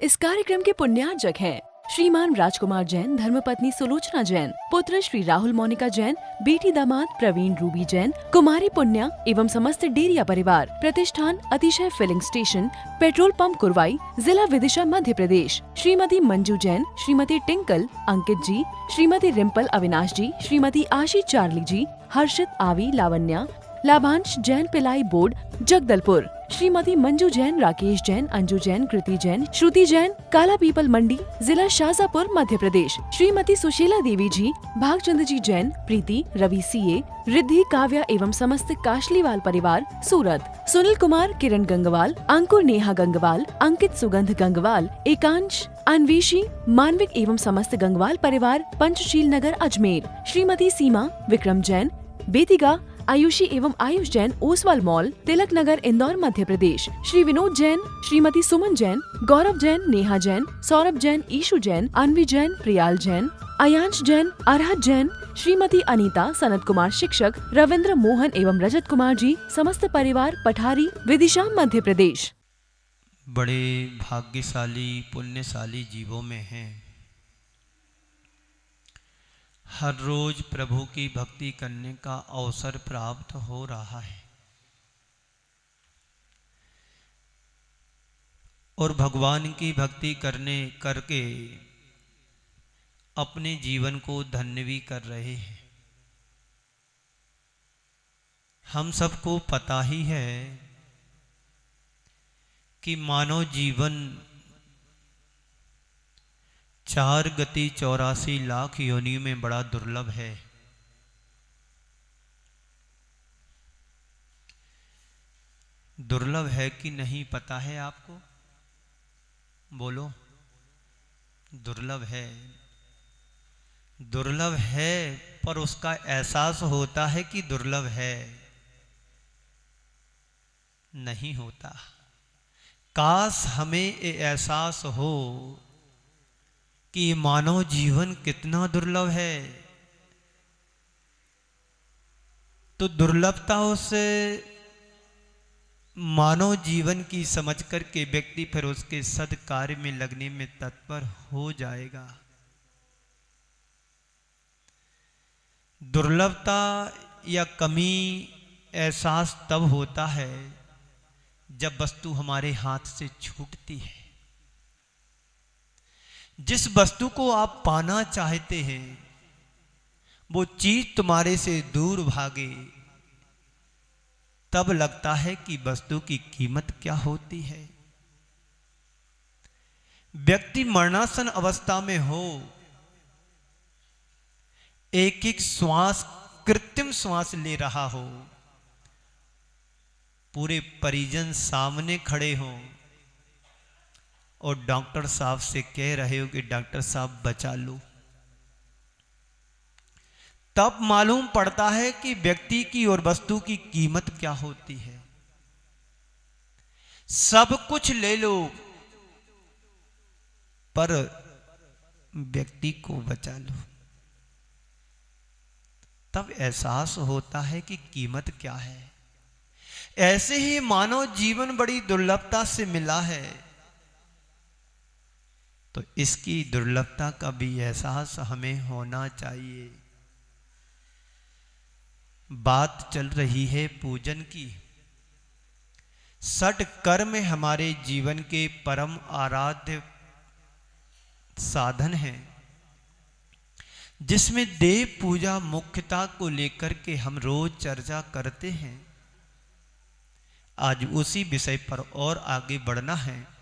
इस कार्यक्रम के पुण्यार्जक हैं श्रीमान राजकुमार जैन, धर्मपत्नी सुलोचना जैन, पुत्र श्री राहुल मोनिका जैन, बेटी दामाद प्रवीण रूबी जैन, कुमारी पुण्या एवं समस्त डेरिया परिवार। प्रतिष्ठान Atishay filling station, petrol pump Kurwai, जिला Vidisha, Madhya Pradesh. Shrimati Manju Jain, Shrimati Tinkle, Ankit ji, Shrimati Rimpal Avinash ji, Shrimati Aashi Charlie ji, Harshit Aavi Lavanya, Labhansh Jain ply board Jagdalpur, Shrimati Manju Jain, Rakesh Jain, Anju Jain, Kriti Jain, Shruti Jain, Kala Pipal Mandi, जिला शाजापुर, मध्य प्रदेश। श्रीमती सुशीला देवी जी, भागचंद जी जैन, प्रीति, रवि सीए, रिद्धि, काव्या एवं समस्त काशलीवाल परिवार, सूरत। सुनील कुमार, किरण गंगवाल, अंकुर, नेहा गंगवाल, अंकित, सुगंध गंगवाल, एकांश, अन्वेशी, मानविक एवं समस्त गंगवाल परिवार, पंचशील नगर, अजमेर। श्रीमती सीमा, विक्रम जैन, बेतिगा, आयुषी एवं आयुष जैन, ओसवाल मॉल, तिलक नगर, इंदौर, मध्य प्रदेश। श्री विनोद जैन, श्रीमती सुमन जैन, गौरव जैन, नेहा जैन, सौरभ जैन, ईशु जैन, अन्वी जैन, प्रियाल जैन, अयांश जैन, अरहत जैन, श्रीमती अनीता, सनत कुमार शिक्षक, रविंद्र, मोहन एवं रजत कुमार जी, समस्त परिवार, पठारी, विदिशा, मध्य प्रदेश। बड़े भाग्यशाली पुण्यशाली जीवों में हैं। हर रोज प्रभु की भक्ति करने का अवसर प्राप्त हो रहा है और भगवान की भक्ति करके अपने जीवन को धन्य भी कर रहे हैं। हम सबको पता ही है कि मानव जीवन 4 गति 84 लाख योनियों में बड़ा दुर्लभ है। दुर्लभ है कि नहीं पता है आपको? बोलो। दुर्लभ है। दुर्लभ है, पर उसका एहसास होता है कि दुर्लभ है? नहीं होता। काश हमें ये एहसास हो कि मानव जीवन कितना दुर्लभ है, तो दुर्लभता से मानव जीवन की समझ करके व्यक्ति फिर उसके सद्कार्य में लगने में तत्पर हो जाएगा। दुर्लभता या कमी एहसास तब होता है जब वस्तु हमारे हाथ से छूटती है। जिस वस्तु को आप पाना चाहते हैं वो चीज तुम्हारे से दूर भागे, तब लगता है कि वस्तु की कीमत क्या होती है। व्यक्ति मरणासन अवस्था में हो, एक एक श्वास कृत्रिम श्वास ले रहा हो, पूरे परिजन सामने खड़े हों और डॉक्टर साहब से कह रहे हो कि डॉक्टर साहब बचा लो, तब मालूम पड़ता है कि व्यक्ति की और वस्तु की कीमत क्या होती है। सब कुछ ले लो पर व्यक्ति को बचा लो, तब एहसास होता है कि कीमत क्या है। ऐसे ही मानव जीवन बड़ी दुर्लभता से मिला है, तो इसकी दुर्लभता का भी एहसास हमें होना चाहिए। बात चल रही है पूजन की। षट कर्म हमारे जीवन के परम आराध्य साधन हैं, जिसमें देव पूजा मुख्यता को लेकर के हम रोज चर्चा करते हैं। आज उसी विषय पर और आगे बढ़ना है।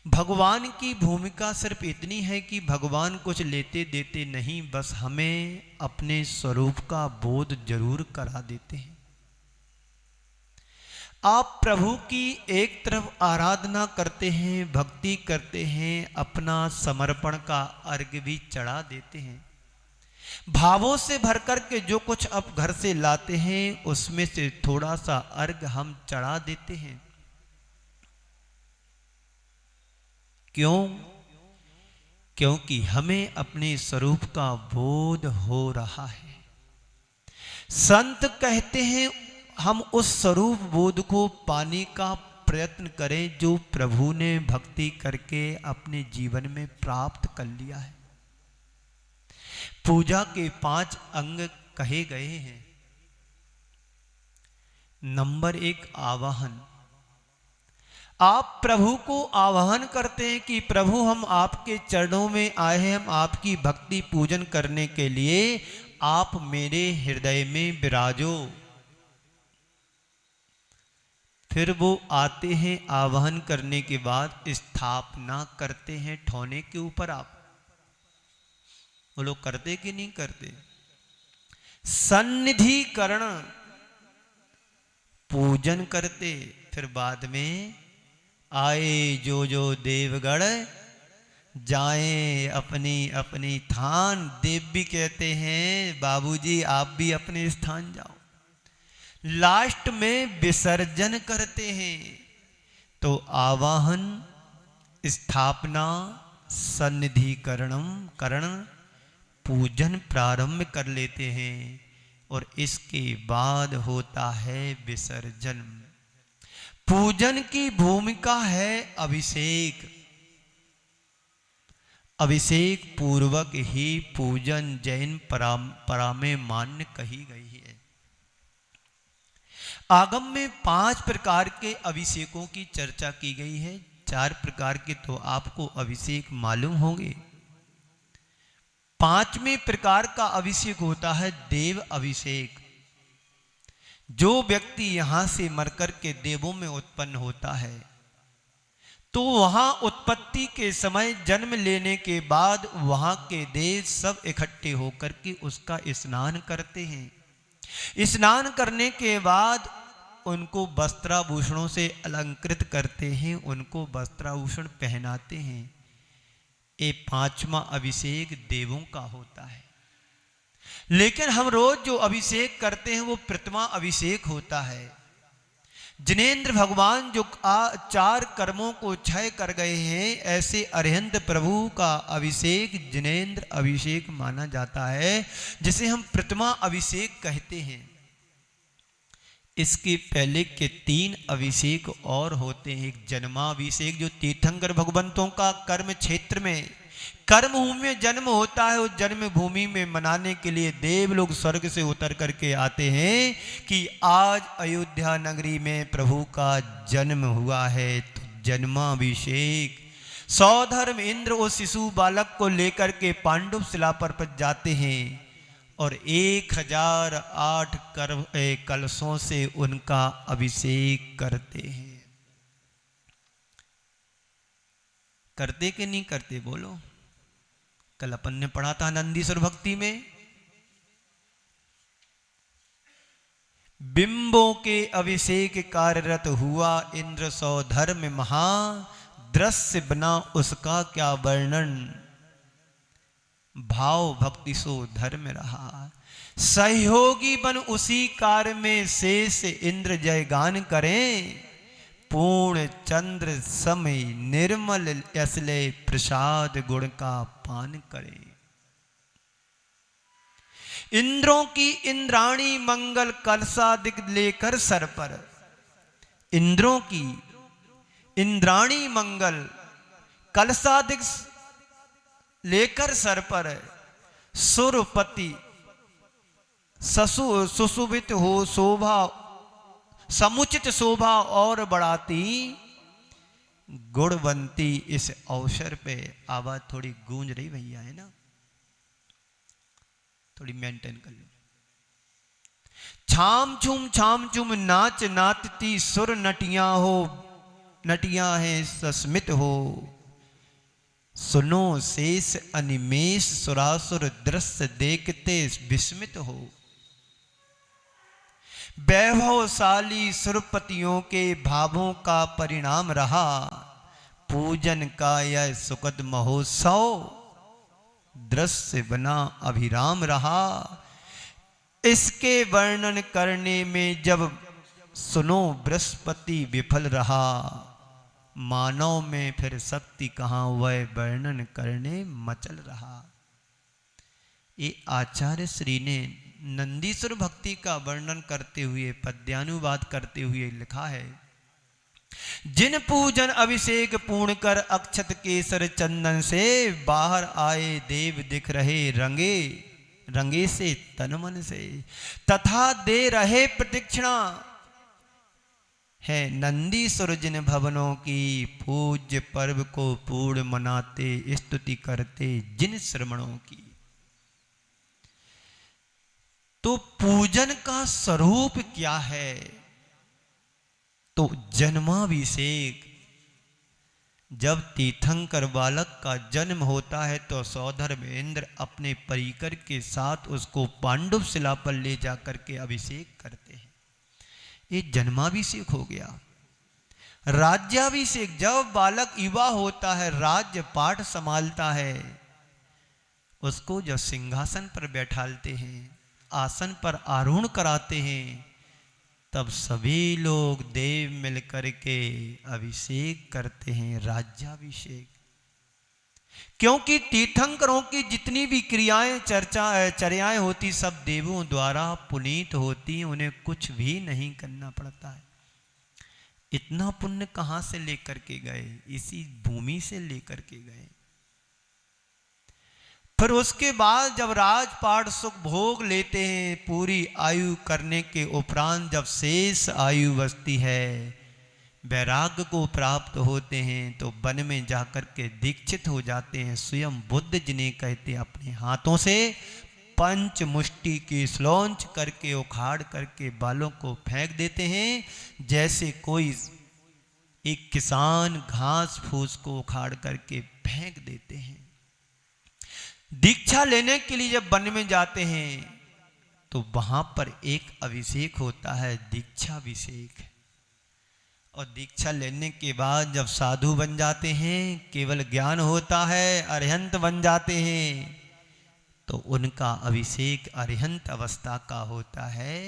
भगवान की भूमिका सिर्फ इतनी है कि भगवान कुछ लेते देते नहीं, बस हमें अपने स्वरूप का बोध जरूर करा देते हैं। आप प्रभु की एक तरफ आराधना करते हैं, भक्ति करते हैं, अपना समर्पण का अर्घ्य भी चढ़ा देते हैं। भावों से भर कर के जो कुछ आप घर से लाते हैं उसमें से थोड़ा सा अर्घ्य हम चढ़ा देते हैं। क्यों? क्योंकि हमें अपने स्वरूप का बोध हो रहा है। संत कहते हैं हम उस स्वरूप बोध को पाने का प्रयत्न करें जो प्रभु ने भक्ति करके अपने जीवन में प्राप्त कर लिया है। पूजा के 5 अंग कहे गए हैं। नंबर 1 आवाहन। आप प्रभु को आवाहन करते हैं कि प्रभु हम आपके चरणों में आए हैं, हम आपकी भक्ति पूजन करने के लिए, आप मेरे हृदय में विराजो। फिर वो आते हैं, आवाहन करने के बाद स्थापना करते हैं ठौने के ऊपर। आप वो लोग करते कि नहीं करते? सन्निधिकरण, पूजन करते। फिर बाद में आए जो जो देवगण जाए अपनी अपनी थान। देव भी कहते हैं बाबूजी आप भी अपने स्थान जाओ। लास्ट में विसर्जन करते हैं। तो आवाहन, स्थापना, सन्निधिकरणम करण, पूजन प्रारंभ कर लेते हैं और इसके बाद होता है विसर्जन। पूजन की भूमिका है अभिषेक। अभिषेक पूर्वक ही पूजन जैन परंपरा में मान्य कही गई है। आगम में 5 प्रकार के अभिषेकों की चर्चा की गई है। 4 प्रकार के तो आपको अभिषेक मालूम होंगे। 5वें प्रकार का अभिषेक होता है देव अभिषेक। जो व्यक्ति यहां से मरकर के देवों में उत्पन्न होता है तो वहां उत्पत्ति के समय जन्म लेने के बाद वहां के देव सब इकट्ठे होकर के उसका स्नान करते हैं। स्नान करने के बाद उनको वस्त्राभूषणों से अलंकृत करते हैं, उनको वस्त्राभूषण पहनाते हैं। ये 5वां अभिषेक देवों का होता है। लेकिन हम रोज जो अभिषेक करते हैं वो प्रथमा अभिषेक होता है। जिनेंद्र भगवान जो 4 कर्मों को क्षय कर गए हैं, ऐसे अरिहंत प्रभु का अभिषेक जिनेंद्र अभिषेक माना जाता है, जिसे हम प्रथमा अभिषेक कहते हैं। इसके पहले के 3 अभिषेक और होते हैं। एक जन्माभिषेक जो तीर्थंकर भगवंतों का कर्म क्षेत्र में, कर्म भूमि में जन्म होता है। उस जन्म भूमि में मनाने के लिए देव लोग स्वर्ग से उतर करके आते हैं कि आज अयोध्या नगरी में प्रभु का जन्म हुआ है। तो जन्माभिषेक सौधर्म इंद्र उस शिशु बालक को लेकर के पांडुप शिला पर जाते हैं और 1008 कलशों से उनका अभिषेक करते हैं। करते कि नहीं करते बोलो? कल अपन ने पढ़ा था नंदीश्वर भक्ति में, बिंबों के अभिषेक कार्यरत हुआ इंद्र सौधर्म महा, दृश्य बना उसका क्या वर्णन, भाव भक्ति सो धर्म रहा। सहयोगी बन उसी कार्य में शेष इंद्र जयगान करें, पूर्ण चंद्र समय निर्मल यसले प्रसाद गुण का पान करें। इंद्रों की इंद्राणी मंगल कलशादिक लेकर सर पर, इंद्रों की इंद्राणी मंगल कलशादिक लेकर सर पर, सुरपति सुशोभित हो शोभा, समुचित शोभा और बढ़ाती गुणवंती। इस अवसर पे आवाज थोड़ी गूंज रही भैया, है ना? थोड़ी मेंटेन कर लो। छाम छुम नाच नाचती सुर नटियां हो, नटियां हैं सस्मित हो, सुनो शेष अनिमेष सुरासुर दृश्य देखते विस्मित हो। वैभवशाली सुरपतियों के भावों का परिणाम रहा, पूजन का यह सुखद महोत्सव दृश्य बना अभिराम रहा। इसके वर्णन करने में जब सुनो बृहस्पति विफल रहा, मानव में फिर शक्ति कहाँ वह वर्णन करने मचल रहा। ये आचार्य श्री ने नंदीश्वर भक्ति का वर्णन करते हुए, पद्यानुवाद करते हुए लिखा है। जिन पूजन अभिषेक पूर्ण कर अक्षत केसर चंदन से बाहर आए देव दिख रहे रंगे रंगे से तन मन से, तथा दे रहे प्रदक्षिणा है नंदीश्वर जिन भवनों की, पूज्य पर्व को पूर्ण मनाते स्तुति करते जिन श्रमणों की। तो पूजन का स्वरूप क्या है? तो जन्माभिषेक। जब तीर्थंकर बालक का जन्म होता है तो सौधर्म इंद्र अपने परिकर के साथ उसको पांडुप शिला पर ले जाकर के अभिषेक करते हैं। ये जन्माभिषेक हो गया। राज्याभिषेक, जब बालक युवा होता है, राज्य पाठ संभालता है, उसको जब सिंहासन पर बैठालते हैं, आसन पर आरूढ़ कराते हैं, तब सभी लोग देव मिलकर के अभिषेक करते हैं, राज्याभिषेक। क्योंकि तीर्थंकरों की जितनी भी क्रियाएं चर्याएं होती सब देवों द्वारा पुनीत होती, उन्हें कुछ भी नहीं करना पड़ता है। इतना पुण्य कहां से लेकर के गए? इसी भूमि से लेकर के गए। फिर उसके बाद जब राजपाट सुख भोग लेते हैं, पूरी आयु करने के उपरांत जब शेष आयु बचती है, वैराग्य को प्राप्त होते हैं, तो वन में जाकर के दीक्षित हो जाते हैं। स्वयं बुद्ध जिन्हें कहते हैं, अपने हाथों से पंच मुष्टि की स्लौंच करके उखाड़ करके बालों को फेंक देते हैं, जैसे कोई एक किसान घास फूस को उखाड़ करके फेंक देते हैं। दीक्षा लेने के लिए जब वन में जाते हैं तो वहां पर एक अभिषेक होता है, दीक्षाभिषेक। और दीक्षा लेने के बाद जब साधु बन जाते हैं, केवल ज्ञान होता है, अरिहंत बन जाते हैं, तो उनका अभिषेक अरिहंत अवस्था का होता है,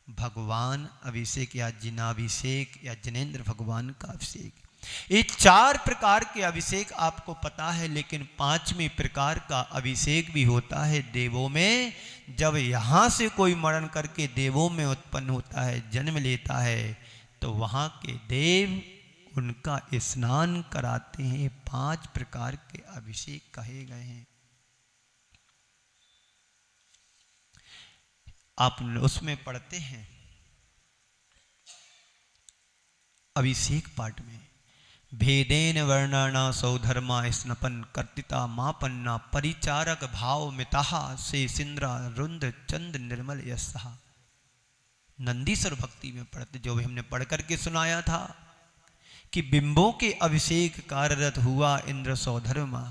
भगवान अभिषेक या जिनाभिषेक या जिनेन्द्र भगवान का अभिषेक। ये 4 प्रकार के अभिषेक आपको पता है, लेकिन 5वें प्रकार का अभिषेक भी होता है देवों में। जब यहां से कोई मरण करके देवों में उत्पन्न होता है, जन्म लेता है, तो वहां के देव उनका स्नान कराते हैं। 5 प्रकार के अभिषेक कहे गए हैं। आप उसमें पढ़ते हैं अभिषेक पाठ में, भेदेन वर्णाना सौधर्मा स्नपन कर्तिता मापन्ना परिचारक भाव मिताहा से सिंद्रा रुंद चंद निर्मल यस्हा। नंदीश्वर भक्ति में पढ़ते, जो भी हमने पढ़ करके सुनाया था कि बिंबों के अभिषेक कार्यरत हुआ इंद्र सौधर्मा।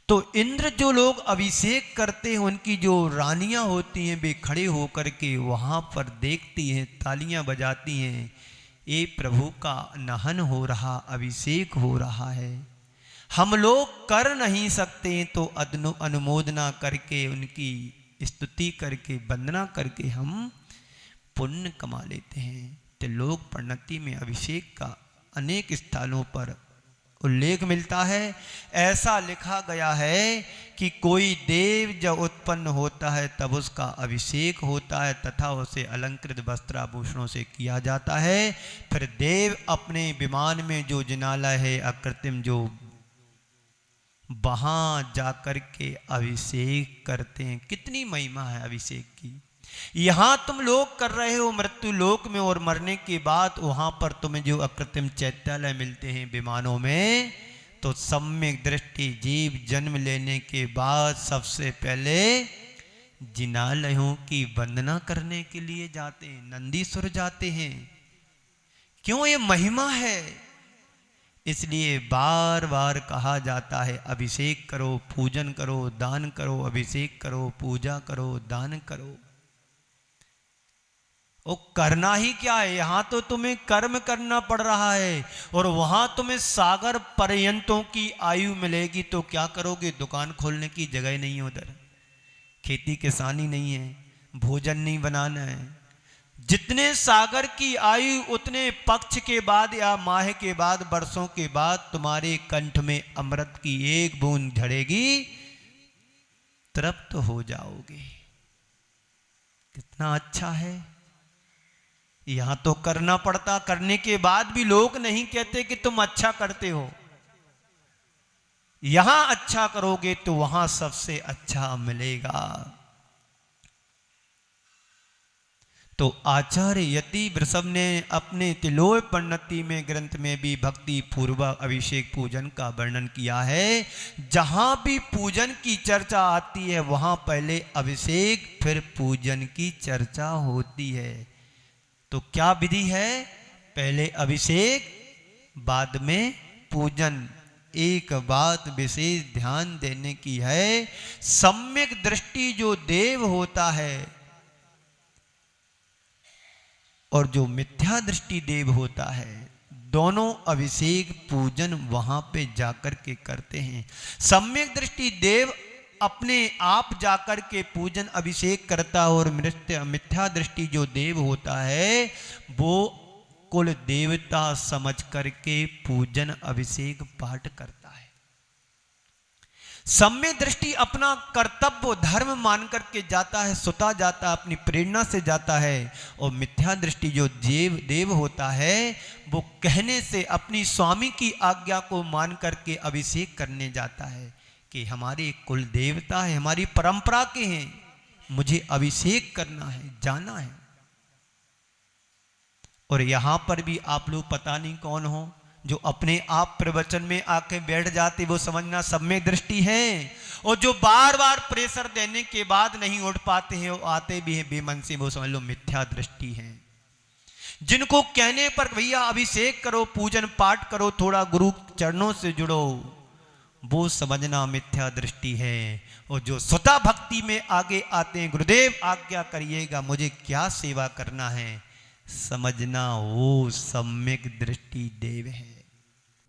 तो इंद्र जो लोग अभिषेक करते हैं, उनकी जो रानियां होती हैं, वे खड़े होकर के वहां पर देखती हैं, तालियां बजाती हैं, ये प्रभु का नहन हो रहा, अभिषेक हो रहा है। हम लोग कर नहीं सकते, तो अनुमोदना करके, उनकी स्तुति करके, वंदना करके हम पुण्य कमा लेते हैं। तो लोक प्रणति में अभिषेक का अनेक स्थानों पर उल्लेख मिलता है। ऐसा लिखा गया है कि कोई देव जब उत्पन्न होता है तब उसका अभिषेक होता है तथा उसे अलंकृत वस्त्राभूषणों से किया जाता है। फिर देव अपने विमान में जो जिनालय है अकृत्रिम, जो वहां जाकर के अभिषेक करते हैं। कितनी महिमा है अभिषेक की। यहां तुम लोग कर रहे हो मृत्यु लोक में, और मरने के बाद वहां पर तुम्हें जो अकृत्रिम चैत्यालय मिलते हैं विमानों में, तो सम्यक दृष्टि जीव जन्म लेने के बाद सबसे पहले जिनालयों की वंदना करने के लिए जाते हैं, नंदीश्वर जाते हैं। क्यों? ये महिमा है। इसलिए बार बार कहा जाता है अभिषेक करो, पूजन करो, दान करो, अभिषेक करो, पूजा करो, दान करो। वो करना ही क्या है, यहां तो तुम्हें कर्म करना पड़ रहा है और वहां तुम्हें सागर पर्यंतों की आयु मिलेगी, तो क्या करोगे? दुकान खोलने की जगह नहीं है, उधर खेती किसानी नहीं है, भोजन नहीं बनाना है। जितने सागर की आयु उतने पक्ष के बाद या माह के बाद, वर्षों के बाद तुम्हारे कंठ में अमृत की एक बूंद झड़ेगी, तृप्त हो जाओगे। कितना अच्छा है। यहां तो करना पड़ता, करने के बाद भी लोग नहीं कहते कि तुम अच्छा करते हो। यहां अच्छा करोगे तो वहां सबसे अच्छा मिलेगा। तो आचार्य यति वृषभ ने अपने तिलोय परिणति में ग्रंथ में भी भक्ति पूर्वक अभिषेक पूजन का वर्णन किया है। जहां भी पूजन की चर्चा आती है वहां पहले अभिषेक फिर पूजन की चर्चा होती है। तो क्या विधि है? पहले अभिषेक बाद में पूजन। एक बात विशेष ध्यान देने की है, सम्यक दृष्टि जो देव होता है और जो मिथ्या दृष्टि देव होता है, दोनों अभिषेक पूजन वहां पे जाकर के करते हैं। सम्यक दृष्टि देव अपने आप जाकर के पूजन अभिषेक करता है और मिथ्या दृष्टि जो देव होता है वो कुल देवता समझ करके पूजन अभिषेक पाठ करता है। सम्यक दृष्टि अपना कर्तव्य धर्म मान करके जाता है, सुता जाता है, अपनी प्रेरणा से जाता है। और मिथ्या दृष्टि जो देव होता है वो कहने से अपनी स्वामी की आज्ञा को मान करके अभिषेक करने जाता है कि हमारे कुल देवता है, हमारी परंपरा के हैं, मुझे अभिषेक करना है, जाना है। और यहां पर भी आप लोग पता नहीं कौन हो जो अपने आप प्रवचन में आके बैठ जाते, वो समझना सम्यक दृष्टि है। और जो बार बार प्रेशर देने के बाद नहीं उठ पाते हैं, वो आते भी हैं बेमन से, वो समझ लो मिथ्या दृष्टि है। जिनको कहने पर भैया अभिषेक करो, पूजन पाठ करो, थोड़ा गुरु चरणों से जुड़ो, वो समझना मिथ्या दृष्टि है। और जो स्वतः भक्ति में आगे आते हैं, गुरुदेव आज्ञा करिएगा, मुझे क्या सेवा करना है, समझना वो सम्यक दृष्टि देव है।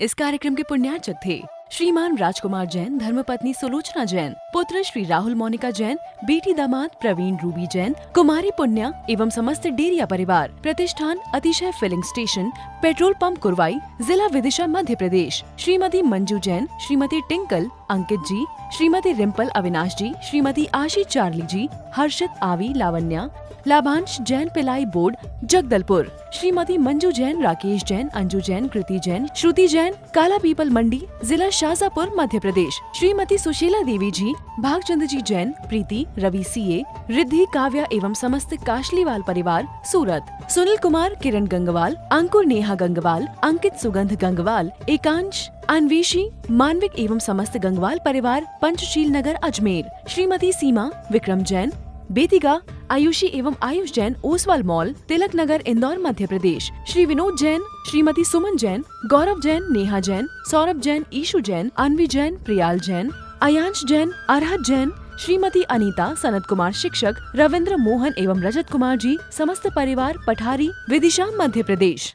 इस कार्यक्रम के पुण्यार्चक थे श्रीमान राजकुमार जैन, धर्मपत्नी सुलोचना जैन, पुत्र श्री राहुल मोनिका जैन, बेटी दामाद प्रवीण रूबी जैन, कुमारी पुण्या एवं समस्त डेरिया परिवार। प्रतिष्ठान Atishay filling station, petrol pump Kurwai, जिला Vidisha Madhya Pradesh. Shrimati Manju Jain, Shrimati Tinkle, Ankit ji, Shrimati Rimpal Avinash ji, Shrimati Aashi Charlie ji, Harshit Aavi Lavanya, Labhansh Jain ply board Jagdalpur, Shrimati Manju Jain, Rakesh Jain, Anju Jain, Kriti Jain, Shruti Jain, Kala Pipal Mandi, जिला शाजापुर मध्य प्रदेश। श्रीमती सुशीला देवी जी, भागचंद जी जैन, प्रीति, रवि सीए, रिद्धि, काव्या एवं समस्त काशलीवाल परिवार सूरत। सुनील कुमार, किरण गंगवाल, अंकुर नेहा गंगवाल, अंकित सुगंध गंगवाल, एकांश अन्वेषी, मानविक एवं समस्त गंगवाल परिवार पंचशील नगर अजमेर। श्रीमती सीमा, विक्रम जैन, बेतिगा, आयुषी एवं आयुष जैन, ओसवाल मॉल, तिलक नगर, इंदौर मध्य प्रदेश। श्री विनोद जैन, श्रीमती सुमन जैन, गौरव जैन, नेहा जैन, सौरभ जैन, ईशु जैन, अन्वी जैन, प्रियाल जैन, अयांश जैन, अरहत जैन, श्रीमती अनीता, सनत कुमार शिक्षक, रविंद्र मोहन एवं रजत कुमार जी, समस्त परिवार पठारी, विदिशा मध्य प्रदेश।